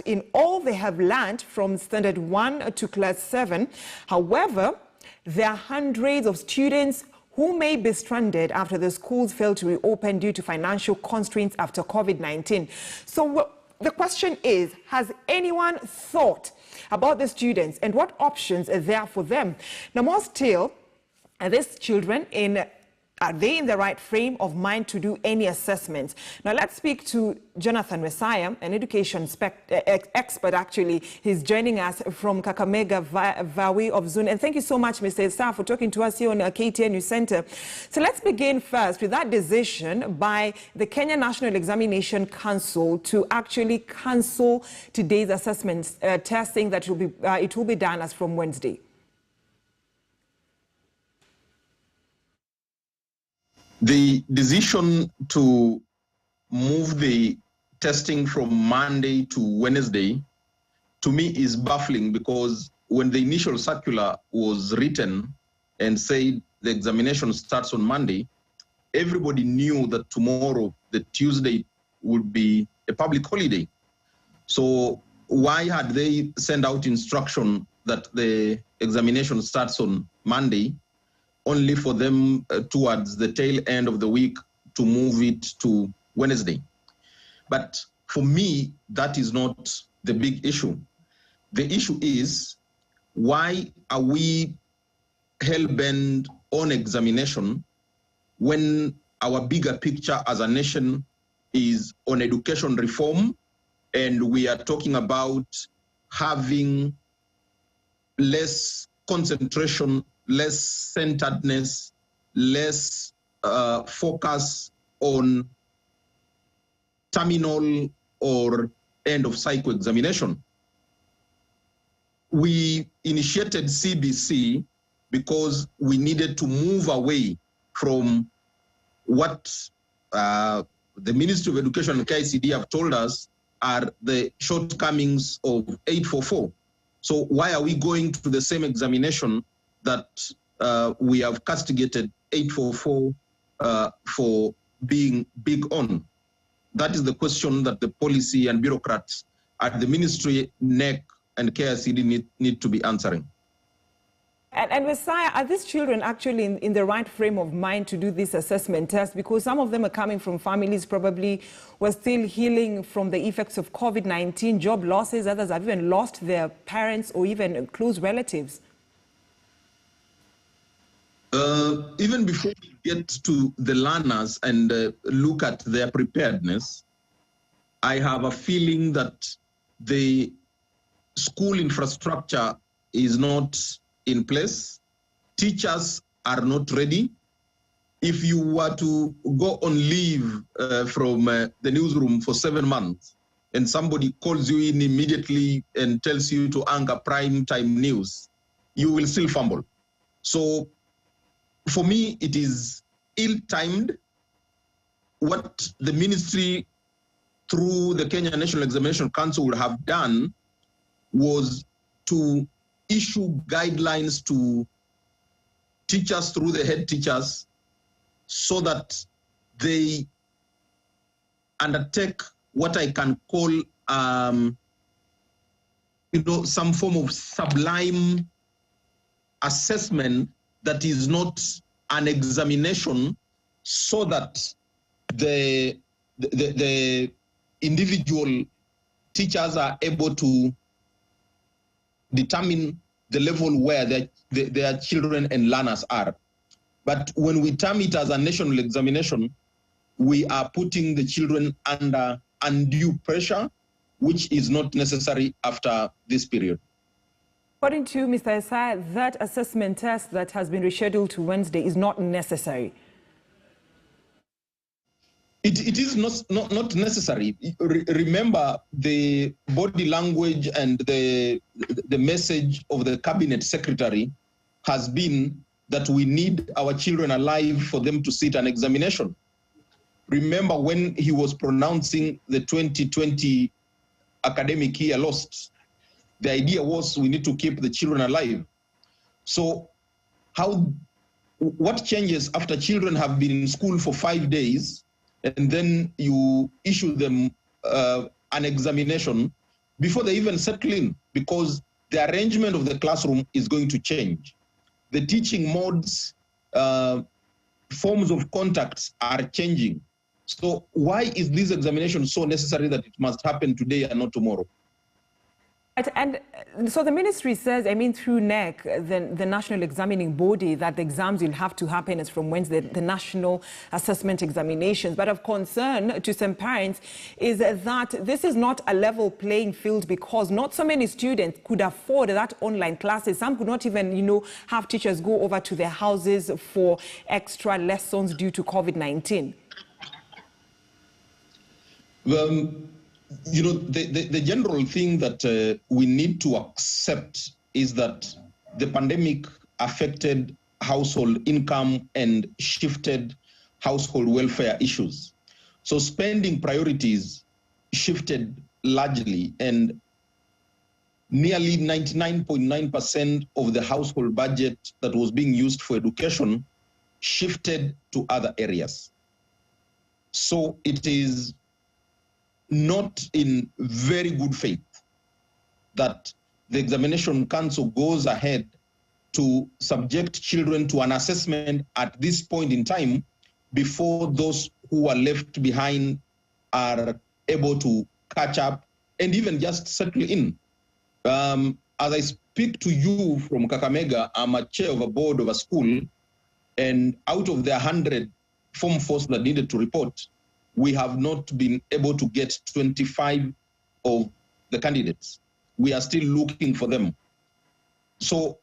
in all they have learned from Standard 1 to Class 7. However, there are hundreds of students who may be stranded after the schools fail to reopen due to financial constraints after COVID-19. So the question is, has anyone thought about the students and what options are there for them? Now, more still, are these children are they in the right frame of mind to do any assessments? Now, let's speak to Jonathan Messiah, an education expert, actually. He's joining us from Kakamega via way of Zoom. And thank you so much, Mr. Issa, for talking to us here on KTN News Center. So let's begin first with that decision by the Kenya National Examination Council to actually cancel today's assessment testing that it will be done as from Wednesday. The decision to move the testing from Monday to Wednesday, to me, is baffling, because when the initial circular was written and said the examination starts on Monday, everybody knew that tomorrow, the Tuesday, would be a public holiday. So why had they sent out instruction that the examination starts on Monday, only for them towards the tail end of the week to move it to Wednesday? But for me, that is not the big issue. The issue is, why are we hell-bent on examination when our bigger picture as a nation is on education reform, and we are talking about having less concentration, less centeredness, less focus on terminal or end of cycle examination? We initiated CBC because we needed to move away from what the Ministry of Education and KICD have told us are the shortcomings of 844. So why are we going to the same examination that we have castigated 844 for being big on? That is the question that the policy and bureaucrats at the ministry, NEC, and KICD need to be answering. And Messiah, are these children actually in the right frame of mind to do this assessment test? Because some of them are coming from families probably were still healing from the effects of COVID-19, job losses. Others have even lost their parents or even close relatives. Even before we get to the learners and look at their preparedness, I have a feeling that the school infrastructure is not in place. Teachers are not ready. If you were to go on leave from the newsroom for 7 months and somebody calls you in immediately and tells you to anchor prime time news, you will still fumble. So for me, it is ill-timed. What the ministry through the Kenya National Examination Council would have done was to issue guidelines to teachers through the head teachers so that they undertake what I can call, some form of sublime assessment that is not an examination, so that the individual teachers are able to determine the level where their children and learners are. But when we term it as a national examination, we are putting the children under undue pressure, which is not necessary after this period. According to Mr. Isaiah, that assessment test that has been rescheduled to Wednesday is not necessary. It is not necessary. Remember, the body language and the message of the cabinet secretary has been that we need our children alive for them to sit an examination. Remember when he was pronouncing the 2020 academic year lost, the idea was we need to keep the children alive. So what changes after children have been in school for 5 days and then you issue them an examination before they even settle in, because the arrangement of the classroom is going to change. The teaching modes, forms of contacts are changing. So why is this examination so necessary that it must happen today and not tomorrow? And so the ministry says, I mean, through NEC, the National Examining Body, that the exams will have to happen as from Wednesday, the National Assessment Examinations. But of concern to some parents is that this is not a level playing field, because not so many students could afford that online classes. Some could not even, have teachers go over to their houses for extra lessons due to COVID-19. The general thing that we need to accept is that the pandemic affected household income and shifted household welfare issues. So spending priorities shifted largely, and nearly 99.9% of the household budget that was being used for education shifted to other areas. So it is not in very good faith that the examination council goes ahead to subject children to an assessment at this point in time, before those who are left behind are able to catch up and even just settle in. As I speak to you from Kakamega, I'm a chair of a board of a school, and out of the 100 Form 4s that needed to report, we have not been able to get 25 of the candidates. We are still looking for them. So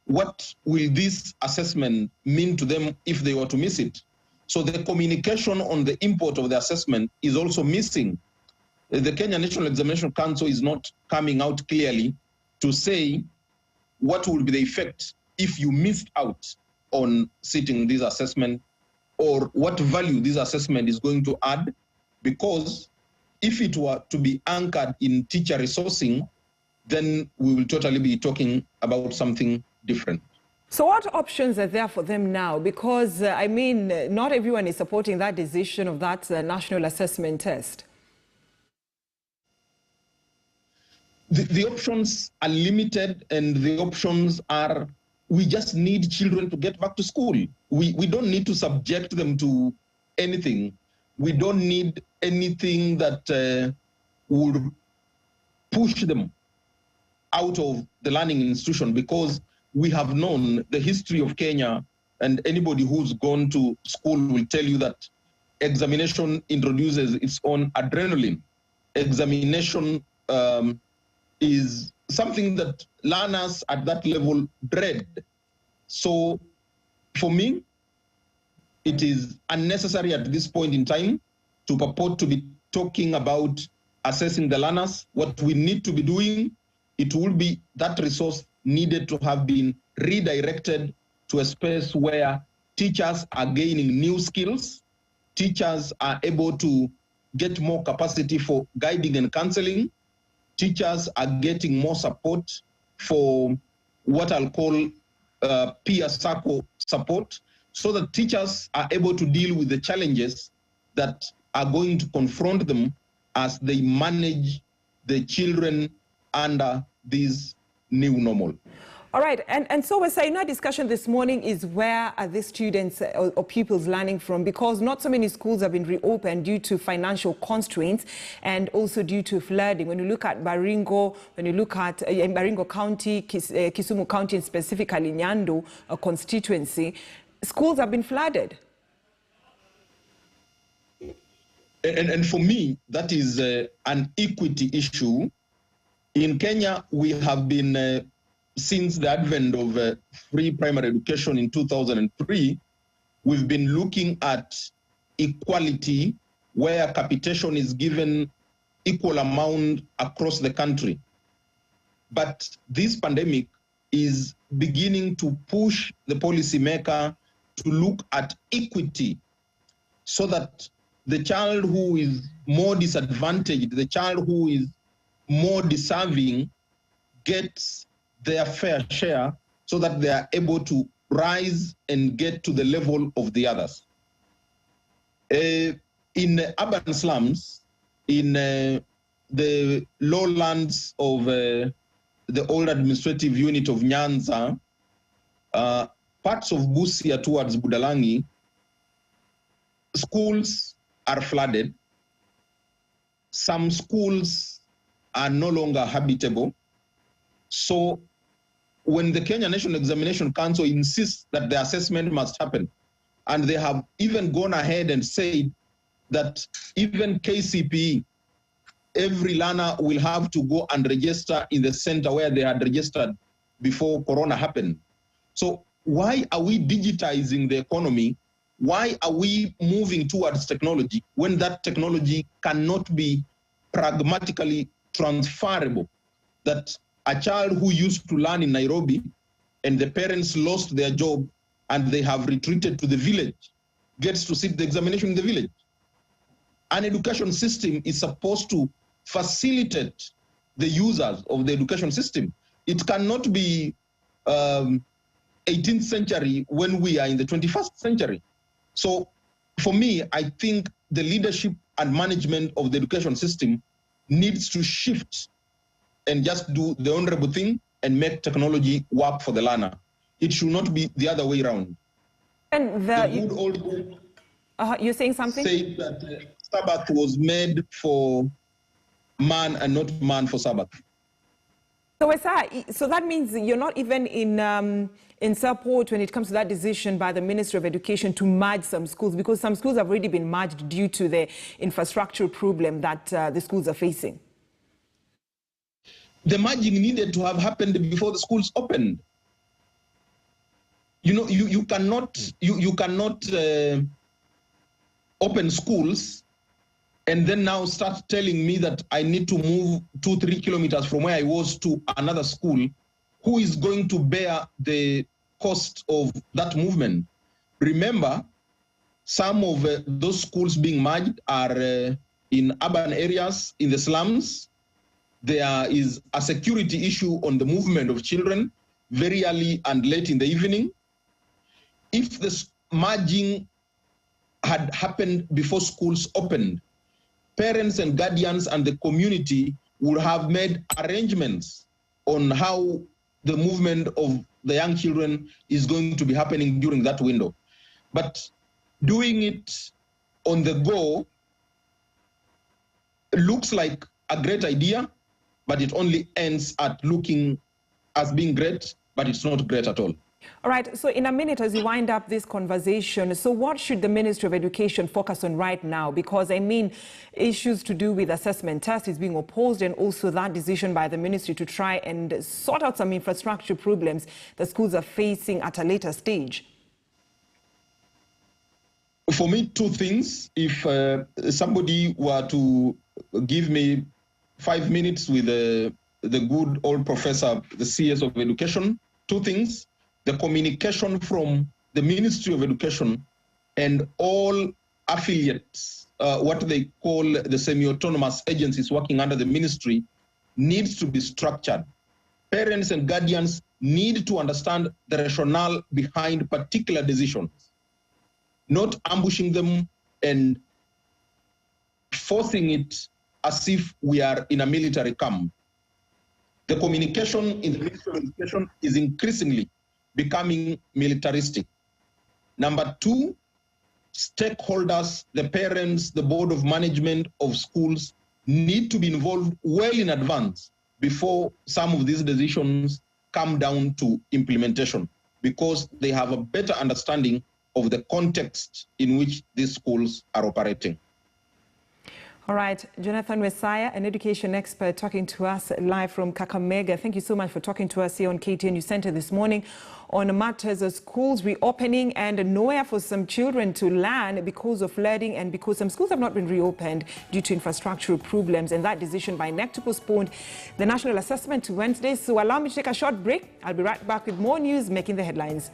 what will this assessment mean to them if they were to miss it? So the communication on the import of the assessment is also missing. The Kenya National Examination Council is not coming out clearly to say what will be the effect if you missed out on sitting this assessment, or what value this assessment is going to add, because if it were to be anchored in teacher resourcing, then we will totally be talking about something different. So what options are there for them now? Because, not everyone is supporting that decision of that national assessment test. The options are limited, and the options are, we just need children to get back to school. We don't need to subject them to anything. We don't need anything that would push them out of the learning institution, because we have known the history of Kenya, and anybody who's gone to school will tell you that examination introduces its own adrenaline. Examination is something that learners at that level dread. So for me, it is unnecessary at this point in time to purport to be talking about assessing the learners. What we need to be doing, it will be that resource needed to have been redirected to a space where teachers are gaining new skills, teachers are able to get more capacity for guiding and counseling, teachers are getting more support for what I'll call peer circle support, so that teachers are able to deal with the challenges that are going to confront them as they manage the children under this new normal. All right, and so we're saying our discussion this morning is, where are the students or pupils learning from? Because not so many schools have been reopened due to financial constraints and also due to flooding. When you look at Baringo, when you look at Baringo County, Kisumu County, and specifically Nyando constituency, schools have been flooded. And for me, that is an equity issue. In Kenya, we have been since the advent of free primary education in 2003, we've been looking at equality, where capitation is given equal amount across the country. But this pandemic is beginning to push the policymaker to look at equity, so that the child who is more disadvantaged, the child who is more deserving, gets their fair share, so that they are able to rise and get to the level of the others. In urban slums, in the lowlands of the old administrative unit of Nyanza, parts of Busia towards Budalangi, schools are flooded. Some schools are no longer habitable. So when the Kenya National Examination Council insists that the assessment must happen, and they have even gone ahead and said that even KCPE, every learner will have to go and register in the center where they had registered before Corona happened. So why are we digitizing the economy? Why are we moving towards technology when that technology cannot be pragmatically transferable? That a child who used to learn in Nairobi and the parents lost their job and they have retreated to the village gets to sit the examination in the village. An education system is supposed to facilitate the users of the education system. It cannot be 18th century when we are in the 21st century. So for me, I think the leadership and management of the education system needs to shift and just do the honorable thing and make technology work for the learner. It should not be the other way around. And the good old book you're saying something? Said that Sabbath was made for man and not man for Sabbath. So that means you're not even in support when it comes to that decision by the Ministry of Education to merge some schools, because some schools have already been merged due to the infrastructural problem that the schools are facing. The merging needed to have happened before the schools opened. You know, you cannot open schools and then now start telling me that I need to move 2-3 kilometers from where I was to another school. Who is going to bear the cost of that movement? Remember, some of those schools being merged are in urban areas, in the slums. There is a security issue on the movement of children very early and late in the evening. If the merging had happened before schools opened, parents and guardians and the community would have made arrangements on how the movement of the young children is going to be happening during that window. But doing it on the go looks like a great idea, but it only ends at looking as being great, but it's not great at all. All right, so in a minute, as we wind up this conversation, so what should the Ministry of Education focus on right now? Because, I mean, issues to do with assessment test is being opposed, and also that decision by the ministry to try and sort out some infrastructure problems the schools are facing at a later stage. For me, two things. If somebody were to give me 5 minutes with the good old professor, the CS of Education, two things. The communication from the Ministry of Education and all affiliates, what they call the semi-autonomous agencies working under the ministry, needs to be structured. Parents and guardians need to understand the rationale behind particular decisions, not ambushing them and forcing it as if we are in a military camp. The communication in the Ministry of Education is increasingly becoming militaristic. Number two, stakeholders, the parents, the board of management of schools need to be involved well in advance before some of these decisions come down to implementation, because they have a better understanding of the context in which these schools are operating. All right, Jonathan Messiah, an education expert, talking to us live from Kakamega. Thank you so much for talking to us here on KTN News Center this morning on matters of schools reopening and nowhere for some children to learn because of flooding and because some schools have not been reopened due to infrastructural problems, and that decision by NEC to postpone the national assessment to Wednesday. So allow me to take a short break. I'll be right back with more news making the headlines.